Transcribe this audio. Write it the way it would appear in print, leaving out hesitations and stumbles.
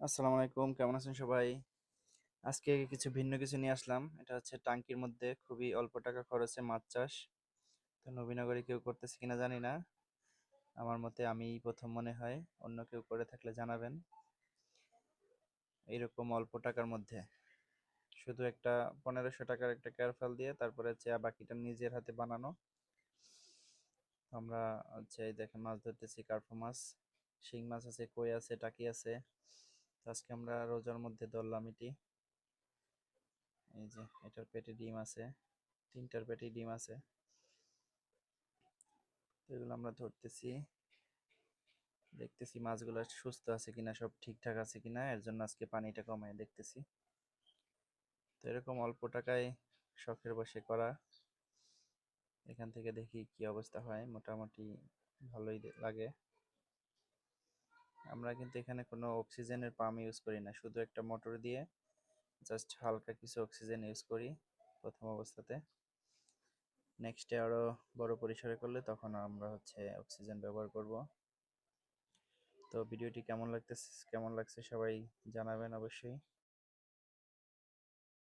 আসসালামু আলাইকুম, কেমন আছেন সবাই? আজকে ভিন্ন কিছু নিয়ে আসলাম। এটা হচ্ছে টাঙ্কির মধ্যে খুবই অল্প টাকা খরচে মাছ চাষ। তো নবীনগরে কেউ করতেছে কিনা জানি না। আমার মতে আমিই প্রথম মনে হয়। অন্য কেউ করে থাকলে জানাবেন। এইরকম অল্প টাকার মধ্যে শুধু একটা 1500 টাকার একটা ক্যারফাল দিয়ে তারপরে হচ্ছে বাকিটা নিজের হাতে বানানো। আমরা হচ্ছে এই দেখেন মাছ ধরতেছি, কার্পু মাছ, শিং মাছ আছে, কই আছে, টাকি আছে। তো আজকে আমরা রোজার মধ্যে ধরলাম এটি। এই যে এটার পেটে ডিম আছে, তিনটার পেটে ডিম আছে। তো এগুলো আমরা ধরতেছি, দেখতেছি মাছগুলো সুস্থ আছে কিনা, সব ঠিকঠাক আছে কিনা, এর জন্য আজকে পানিটা কমায় দেখতেছি। তো এরকম অল্প টাকায় শখের বশে করা, এখান থেকে দেখি কি অবস্থা হয়। মোটামুটি ভালোই লাগে। আমরা কিন্তু এখানে কোনো অক্সিজেনের পাম্প ইউজ করি না, শুধু একটা মোটর দিয়ে জাস্ট হালকা কিছু অক্সিজেন ইউজ করি প্রথম অবস্থাতে। নেক্সটে আরো বড় পরিসরে করলে তখন আমরা হচ্ছে অক্সিজেন ব্যবহার করব। তো ভিডিওটি কেমন লাগছে সবাই জানাবেন অবশ্যই।